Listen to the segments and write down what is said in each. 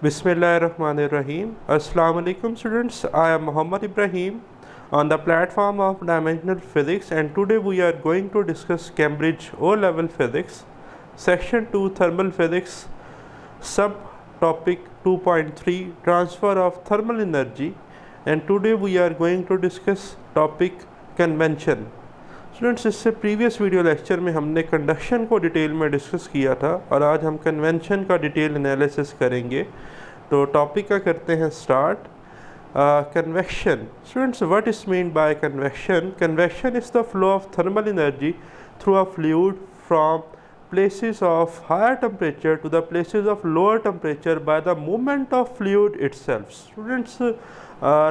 Bismillahirrahmanirrahim. Assalamu alaikum students. I am Muhammad Ibrahim on the platform of Dimensional Physics, and today we are going to discuss Cambridge O-Level Physics, Section 2 Thermal Physics, Subtopic 2.3 Transfer of Thermal Energy, and today we are going to discuss topic Convection. Students, इससे previous video lecture में हमने conduction को detail में discuss किया था और आज हम कन्वेंशन का डिटेल एनालिसिस करेंगे। तो टॉपिक का करते हैं start. Convection. Students, what is mean by convection? Convection is the flow of thermal energy through a fluid from places of higher temperature to the places of lower temperature by the movement of fluid itself. Students,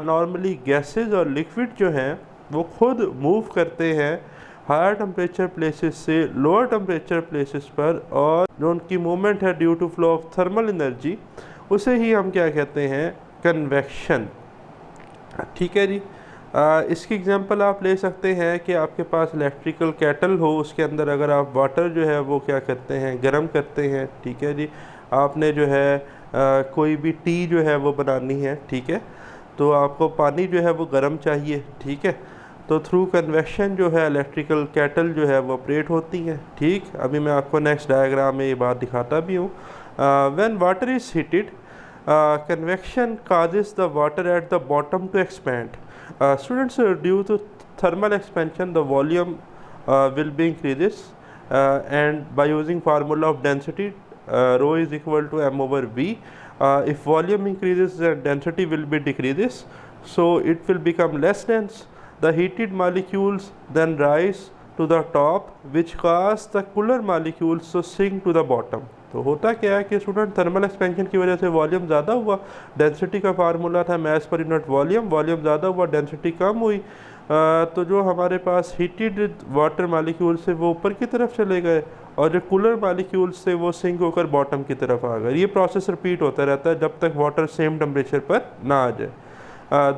normally gases और liquid जो हैं वो खुद move करते हैं higher temperature places से lower temperature places पर, और जो उनकी मूवमेंट है due to flow of thermal energy, उसे ही हम क्या कहते हैं? कन्वेक्शन। ठीक है जी। इसकी एग्जांपल आप ले सकते हैं कि आपके पास इलेक्ट्रिकल केटल हो, उसके अंदर अगर आप वाटर जो है वो क्या करते हैं? गर्म करते हैं। ठीक है जी। आपने जो है कोई भी टी जो है वो बनानी है, ठीक है, तो आपको पानी जो है वो गर्म चाहिए। ठीक है, तो थ्रू कन्वेक्शन जो है इलेक्ट्रिकल केटल जो है वो ऑपरेट होती हैं। ठीक, अभी मैं आपको नेक्स्ट डायग्राम में ये बात दिखाता भी हूँ। When water is heated, convection causes the water at the bottom to expand. Students, due to thermal expansion the volume will be increases, and by using formula of density, rho is equal to m over v. If volume increases, then density will be decreases, so it will become less dense. The heated molecules then rise to the top, which cause the cooler molecules to sink to the bottom. तो होता क्या है कि student thermal expansion की वजह से volume ज़्यादा हुआ, डेंसिटी का फार्मूला था मास पर यूनिट वॉल्यूम, वॉल्यूम ज़्यादा हुआ, डेंसिटी कम हुई, तो जो हमारे पास हीटेड वाटर मालिक्यूल्स से वो ऊपर की तरफ चले गए और जो कूलर मालिक्यूल्स से वो सिंक होकर बॉटम की तरफ आ गए। ये प्रोसेस रिपीट होता रहता है जब तक वाटर सेम टेम्परेचर पर ना आ जाए।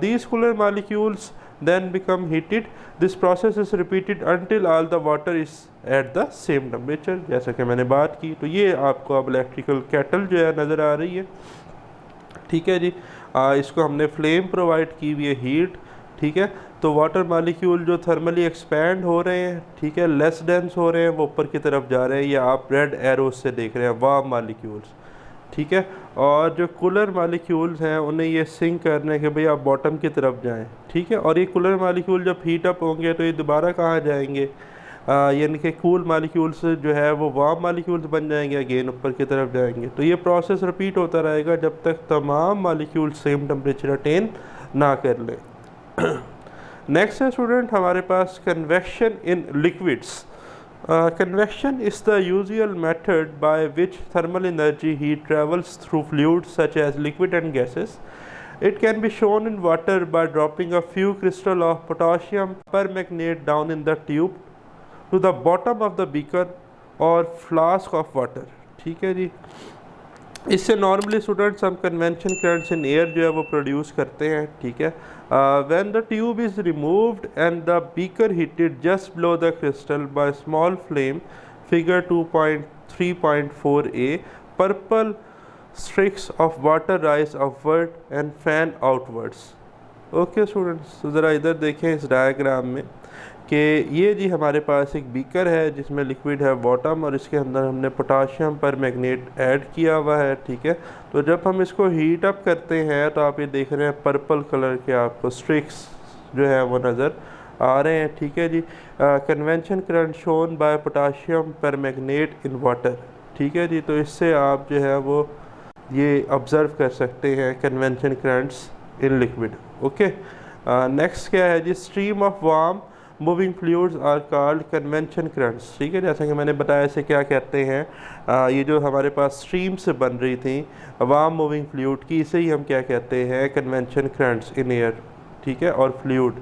These cooler molecules then become heated. This process is repeated until all the water is at the same temperature, जैसा कि मैंने बात की। तो ये आपको अब इलेक्ट्रिकल केटल जो है नज़र आ रही है। ठीक है जी। इसको हमने फ्लेम प्रोवाइड की हुई है, हीट। ठीक है, तो वाटर मालिक्यूल जो थर्मली एक्सपैंड हो रहे हैं, ठीक है, लेस डेंस हो रहे हैं, वो ऊपर की तरफ जा रहे हैं, या आप रेड एरोज से देख रहे हैं वार्म मालिक्यूल्स। ठीक है, और जो कूलर मालिक्यूल्स हैं उन्हें ये सिंक करने के भाई आप बॉटम की तरफ जाएं। ठीक है, और ये कूलर मालिक्यूल जब हीट अप होंगे तो ये दोबारा कहाँ जाएंगे? यानी कि कूल मालिक्यूल्स जो है वो वार्म मालिक्यूल्स बन जाएंगे, अगेन ऊपर की तरफ जाएंगे। तो ये प्रोसेस रिपीट होता रहेगा जब तक तमाम मालिक्यूल सेम टेम्परेचर अटेन ना कर लें। नेक्स्ट है स्टूडेंट हमारे पास convection in liquids. Convection is the usual method by which thermal energy heat travels through fluids such as liquid and gases. It can be shown in water by dropping a few crystals of potassium permanganate down in the tube to the bottom of the beaker or flask of water. ठीक है जी। इससे normally students हम convention currents in air जो है वो produce करते हैं। ठीक है, when the tube is removed and the beaker heated just below the crystal by small flame, figure 2.3.4a, purple streaks of water rise upward and fan outwards. Okay students, तो ज़रा इधर देखें इस डायग्राम में कि ये जी हमारे पास एक बीकर है जिसमें लिक्विड है बॉटम, और इसके अंदर हमने पोटाशियम परमैंगनेट ऐड किया हुआ है। ठीक है, तो जब हम इसको हीट अप करते हैं तो आप ये देख रहे हैं पर्पल कलर के आपको स्ट्रिक्स जो है वो नज़र आ रहे हैं। ठीक है जी। Convention current shown by potassium permanganate in water. ठीक है जी, तो इससे आप जो है वो ये ऑब्ज़र्व कर सकते हैं convention currents in liquid. Okay, next क्या है जी? Stream of warm moving fluids are called convention currents. ठीक है, जैसा कि मैंने बताया इसे क्या कहते हैं, ये जो हमारे पास स्ट्रीम से बन रही थी वार्म मूविंग फ्लूइड की, इसे ही हम क्या कहते हैं? Convention currents in air. ठीक है, और फ्लूइड।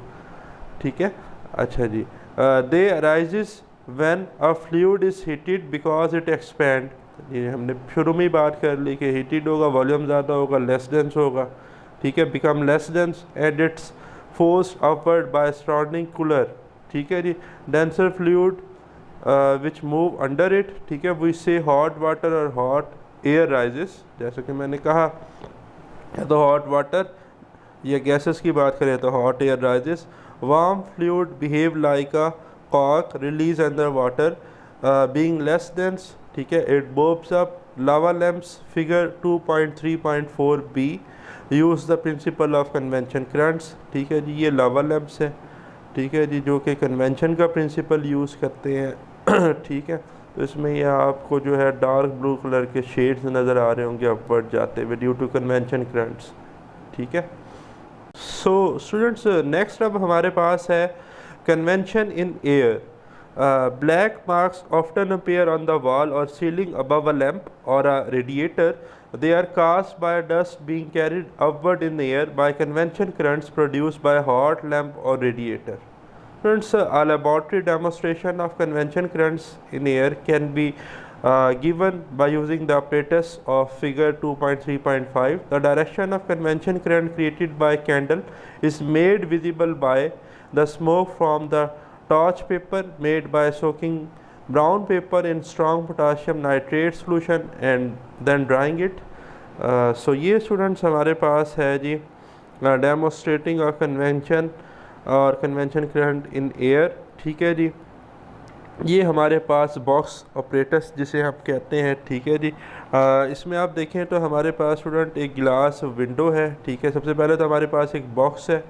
ठीक है, अच्छा जी। They arises when a fluid is heated because it expand. ये हमने शुरू में ही बात कर ली कि हीटेड होगा, वॉल्यूम ज़्यादा होगा, लेस डेंस होगा। ठीक है, become less dense and it's forced upward by surrounding cooler. ठीक है जी। Denser fluid which move under it. ठीक है, वी से हॉट वाटर और हॉट एयर राइजेस, जैसे कि मैंने कहा, तो हॉट वाटर या गैसेस की बात करें तो hot air rises, warm fluid behave like a कॉक release under water being less dense, ठीक है, it bobs up, lava lamps figure 2.3.4 B use the principle of convention currents, ठीक है जी, ये लावा लैम्प्स है, ठीक है जी, जो कि कन्वेंशन का प्रिंसिपल यूज़ करते हैं ठीक है। तो इसमें ये आपको जो है डार्क ब्लू कलर के शेड्स नज़र आ रहे होंगे अपवर्ड जाते हुए ड्यू टू कन्वेंशन करंट्स, ठीक है। सो स्टूडेंट्स, नेक्स्ट अब हमारे पास है convention in air. Black marks often appear on the wall और सीलिंग अबव अ लैम्प और अ radiator. They are caused by dust being carried upward in the air by convection currents produced by a hot lamp or radiator. Friends, a laboratory demonstration of convection currents in air can be given by using the apparatus of figure 2.3.5. The direction of convection current created by candle is made visible by the smoke from the torch paper made by soaking brown paper in strong potassium nitrate solution and then drying it. So ये students हमारे पास है जी demonstrating of convention और convention current in air, ठीक है जी। ये हमारे पास box operators जिसे हम कहते हैं, ठीक है जी। इसमें आप देखें तो हमारे पास स्टूडेंट एक गिलास विंडो है, ठीक है। सबसे पहले तो हमारे पास एक बॉक्स है,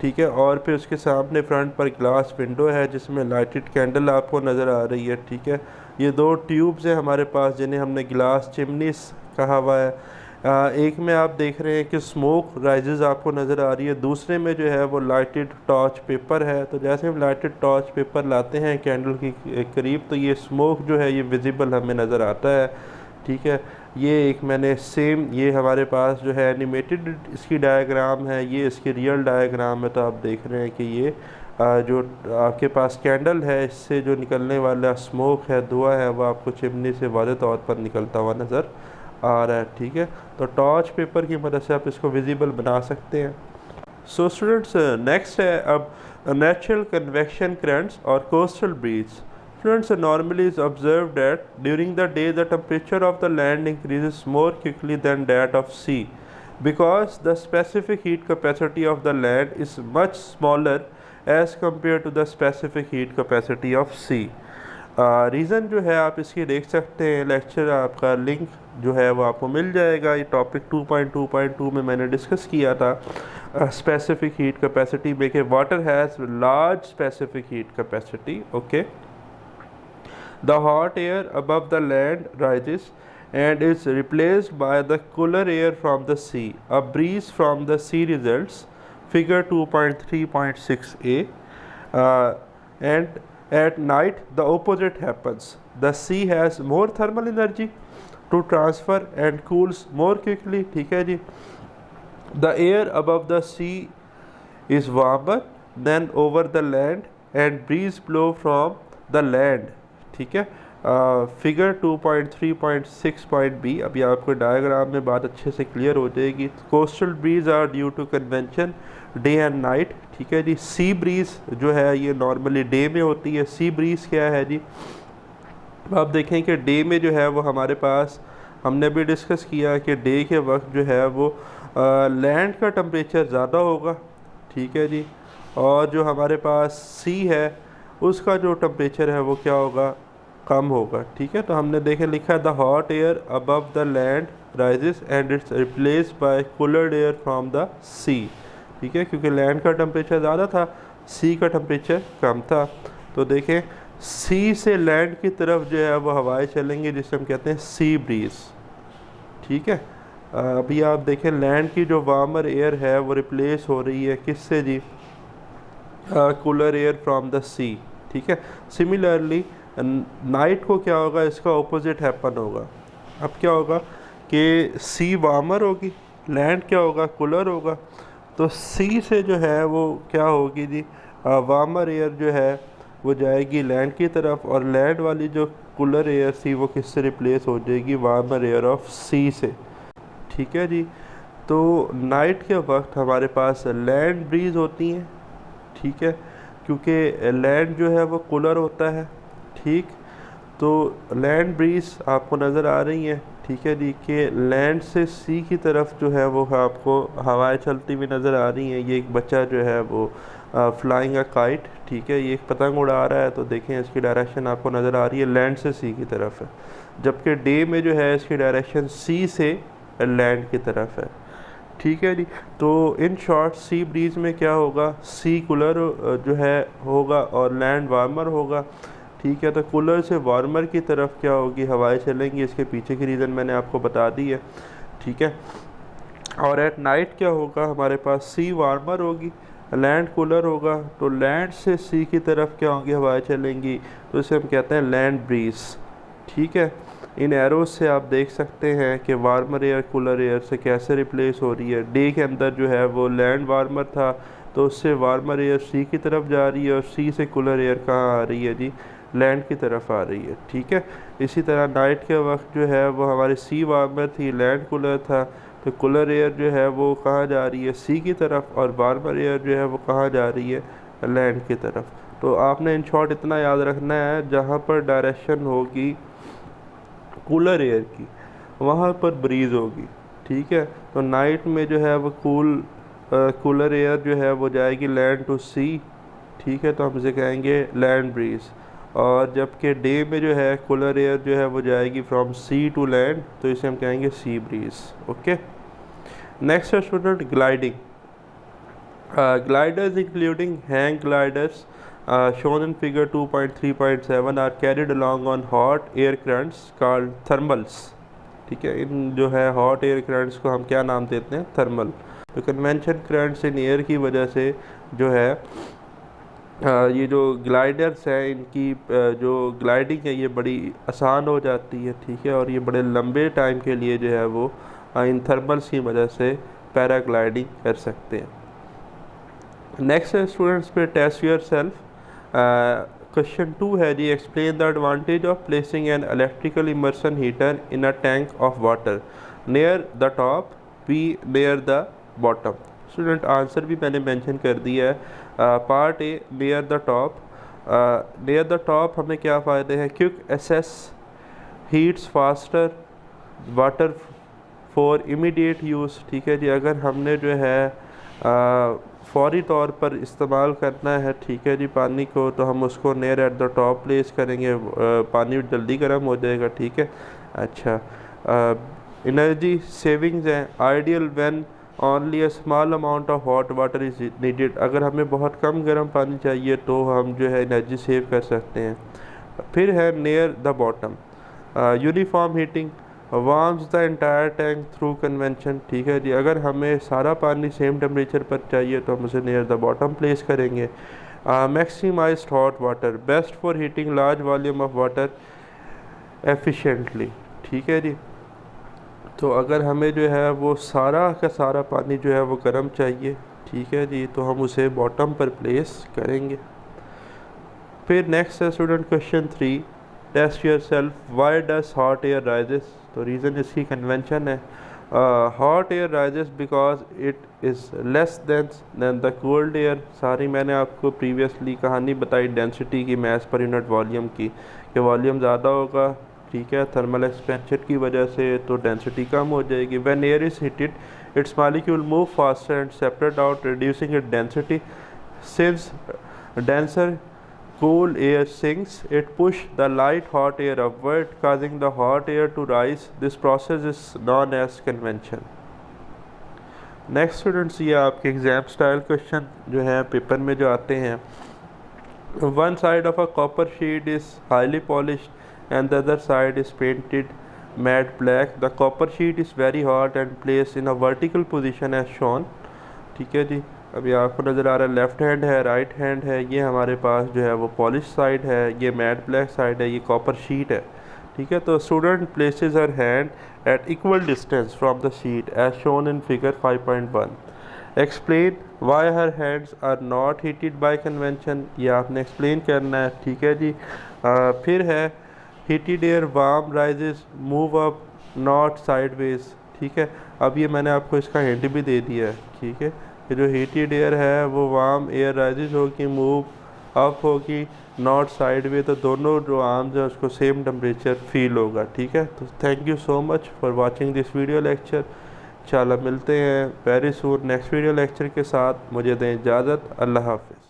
ठीक है, और फिर उसके सामने फ्रंट पर ग्लास विंडो है जिसमें लाइटेड कैंडल आपको नज़र आ रही है, ठीक है। ये दो ट्यूब्स हैं हमारे पास जिन्हें हमने ग्लास चिमनीस कहा हुआ है। एक में आप देख रहे हैं कि स्मोक राइजेस आपको नज़र आ रही है, दूसरे में जो है वो लाइटेड टॉर्च पेपर है। तो जैसे हम लाइटेड टॉर्च पेपर लाते हैं कैंडल की करीब तो ये स्मोक जो है ये विजिबल हमें नज़र आता है, ठीक है। ये एक मैंने सेम, ये हमारे पास जो है एनिमेटेड इसकी डायग्राम है, ये इसकी रियल डायग्राम है। तो आप देख रहे हैं कि ये जो आपके पास कैंडल है इससे जो निकलने वाला स्मोक है, धुआं है, वो आपको चिमनी से वाज़ेह तौर पर निकलता हुआ नज़र आ रहा है, ठीक है। तो टॉर्च पेपर की मदद से आप इसको विजिबल बना सकते हैं। सो स्टूडेंट्स, नेक्स्ट है अब नेचुरल कन्वेक्शन करंट्स और coastal breeze. Students, normally is observed that during the day the temperature of the land increases more quickly than that of sea because the specific heat capacity of the land is much smaller as compared to the specific heat capacity of sea. Reason जो है आप इसकी देख सकते हैं, lecture आपका link जो है वो आपको मिल जाएगा। ये टॉपिक 2.2.2 में मैंने डिस्कस किया था स्पेसिफिक हीट कैपेसिटी में कि water has large specific heat capacity, okay. The hot air above the land rises and is replaced by the cooler air from the sea. A breeze from the sea results, figure 2.3.6a. And at night the opposite happens. The sea has more thermal energy to transfer and cools more quickly, ठीक है जी। The air above the sea is warmer than over the land and breeze blow from the land, ठीक है। Figure 2.3.6.b, अभी आपको diagram में बात अच्छे से क्लियर हो जाएगी। Coastal breeze are due to convention day and night, ठीक है जी। सी ब्रीज जो है ये नॉर्मली डे में होती है। सी ब्रीज क्या है जी, आप देखें कि डे में जो है वो हमारे पास, हमने भी डिस्कस किया कि डे के वक्त जो है वो लैंड का टेम्परेचर ज़्यादा होगा, ठीक है जी, और जो हमारे पास सी है उसका जो टेम्परेचर है वो क्या होगा, कम होगा, ठीक है। तो हमने देखे लिखा है the hot air above the land rises and it's replace by cooler air from the sea, ठीक है, क्योंकि लैंड का टेम्परेचर ज़्यादा था, सी का टेम्परेचर कम था। तो देखें सी से लैंड की तरफ जो है वो हवाएं चलेंगी जिसे हम कहते हैं सी ब्रीज, ठीक है। अभी आप देखें लैंड की जो वार्मर एयर है वो रिप्लेस हो रही है किससे जी, cooler air from the sea, ठीक है। सिमिलरली नाइट को क्या होगा, इसका ऑपोजिट हैपन होगा। अब क्या होगा कि सी वार्मर होगी, लैंड क्या होगा, कूलर होगा। तो सी से जो है वो क्या होगी जी, वार्मर एयर जो है वो जाएगी लैंड की तरफ, और लैंड वाली जो कूलर एयर सी वो किससे रिप्लेस हो जाएगी, वार्मर एयर ऑफ सी से, ठीक है जी। तो नाइट के वक्त हमारे पास लैंड ब्रीज होती हैं, ठीक है, क्योंकि लैंड जो है वो कूलर होता है, ठीक। तो लैंड ब्रीज आपको नज़र आ रही हैं, ठीक है जी, कि लैंड से सी की तरफ जो है वो आपको हवाएं चलती हुई नज़र आ रही हैं। ये एक बच्चा जो है वो फ्लाइंग अ काइट, ठीक है, ये एक पतंग उड़ा रहा है, तो देखें इसकी डायरेक्शन आपको नज़र आ रही है लैंड से सी की तरफ है, जबकि डे में जो है इसकी डायरेक्शन सी से लैंड की तरफ है, ठीक है जी। तो इन शॉर्ट सी ब्रीज में क्या होगा, सी कूलर जो है होगा और लैंड वार्मर होगा, ठीक है। तो कूलर से वार्मर की तरफ क्या होगी, हवाएं चलेंगी, इसके पीछे की रीज़न मैंने आपको बता दी है, ठीक है। और एट नाइट क्या होगा, हमारे पास सी वार्मर होगी, लैंड कूलर होगा, तो लैंड से सी की तरफ क्या होंगी, हवाएं चलेंगी, तो इसे हम कहते हैं लैंड ब्रीज, ठीक है। इन एरोज से आप देख सकते हैं कि वार्मर एयर कूलर एयर से कैसे रिप्लेस हो रही है। डे के अंदर जो है वो लैंड वार्मर था, तो उससे वार्मर एयर सी की तरफ जा रही है और सी से कूलर एयर कहाँ आ रही है जी, लैंड की तरफ आ रही है, ठीक है। इसी तरह नाइट के वक्त जो है वो हमारी सी वार्मर थी, लैंड कूलर था, तो कूलर एयर जो है वो कहाँ जा रही है, सी की तरफ, और वार्मर एयर जो है वो कहाँ जा रही है, लैंड की तरफ। तो आपने इन शॉर्ट इतना याद रखना है, जहाँ पर डायरेक्शन होगी कूलर एयर की वहाँ पर ब्रीज होगी, ठीक है। तो नाइट में जो है वो कूलर एयर जो है वो जाएगी लैंड टू सी, ठीक है, तो हम इसे कहेंगे लैंड ब्रीज। और जबकि डे में जो है कूलर एयर जो है वो जाएगी फ्रॉम सी टू लैंड, तो इसे हम कहेंगे सी ब्रीज, ओके। नेक्स्ट है student gliding. Gliders including hang gliders shown in figure 2.3.7 are carried along on hot air currents called thermals, ठीक है। इन जो है hot air currents को हम क्या नाम देते हैं, थर्मल। तो कन्वेंशन currents इन एयर की वजह से जो है ये जो ग्लाइडर्स हैं इनकी जो ग्लाइडिंग है ये बड़ी आसान हो जाती है, ठीक है, और ये बड़े लंबे टाइम के लिए जो है वो इन थर्मल्स की वजह से पैराग्लाइडिंग कर सकते हैं। नेक्स्ट है स्टूडेंट्स पे टेस्ट योर सेल्फ। क्वेश्चन 2 है जी, explain the advantage of placing an electrical immersion heater in a tank of water near the top, B near the bottom. Student answer भी मैंने मेंशन कर दिया है। Part A near the top, near the top हमें क्या फ़ायदे हैं, quick access heats faster water for immediate use, ठीक है जी। अगर हमने जो है फौरी तौर पर इस्तेमाल करना है, ठीक है जी, पानी को, तो हम उसको near at the top place करेंगे, पानी जल्दी गर्म हो जाएगा, ठीक है। अच्छा, एनर्जी सेविंग्स हैं, ideal when only a small amount of hot water is needed. अगर हमें बहुत कम गर्म पानी चाहिए तो हम जो है एनर्जी सेव कर सकते हैं। फिर है near the bottom, uniform heating warms the entire tank through convention, ठीक है जी। अगर हमें सारा पानी सेम टेम्परेचर पर चाहिए तो हम उसे नियर द बॉटम प्लेस करेंगे। Maximised hot water best for heating large volume of water efficiently, ठीक है जी। तो अगर हमें जो है वो सारा का सारा पानी जो है वो गर्म चाहिए, ठीक है जी, तो हम उसे बॉटम पर प्लेस करेंगे। फिर नेक्स्ट है student question 3, test yourself, why does hot air rises. तो रीज़न इसकी कन्वेंशन है, hot air rises because it is less than the cold air. सारी मैंने आपको प्रीवियसली कहानी बताई डेंसिटी की, मैस पर यूनिट वॉल्यूम की, कि वॉल्यूम ज़्यादा होगा, ठीक है, थर्मल एक्सपेंशन की वजह से, तो डेंसिटी कम हो जाएगी। When air is heated it's molecule move faster and separate out reducing it density. Since denser cool air sinks, it push the light hot air upward, causing the hot air to rise. This process is known as convection. Next students, ये आपके exam style question जो है paper में जो आते हैं। One side of a copper sheet is highly polished and the other side is painted matt black. The copper sheet is very hot and place in a vertical position as shown, ठीक है जी। अभी आपको नज़र आ रहा है left hand है, राइट हैंड है, ये हमारे पास जो है वो पॉलिश साइड है, ये मैट ब्लैक साइड है, ये कॉपर शीट है, ठीक है। तो student places her hand at equal distance from the sheet as shown in figure 5.1। Explain why her hands are not heated by convention, ये आपने एक्सप्लेन करना है, ठीक है जी। फिर है heated air warm rises move up not sideways, ठीक है। अब ये मैंने आपको इसका हिंट भी दे दिया है, ठीक है। जो हीटेड एयर है वो वार्म एयर राइजेस होगी, मूव अप होगी, नॉर्थ साइड में, तो दोनों जो आर्म्स है उसको सेम टेम्परेचर फील होगा। ठीक है, तो thank you so much for watching this video lecture. इंशाल्लाह मिलते हैं very soon next video lecture के साथ। मुझे दें इजाज़त। अल्लाह हाफ़िज़।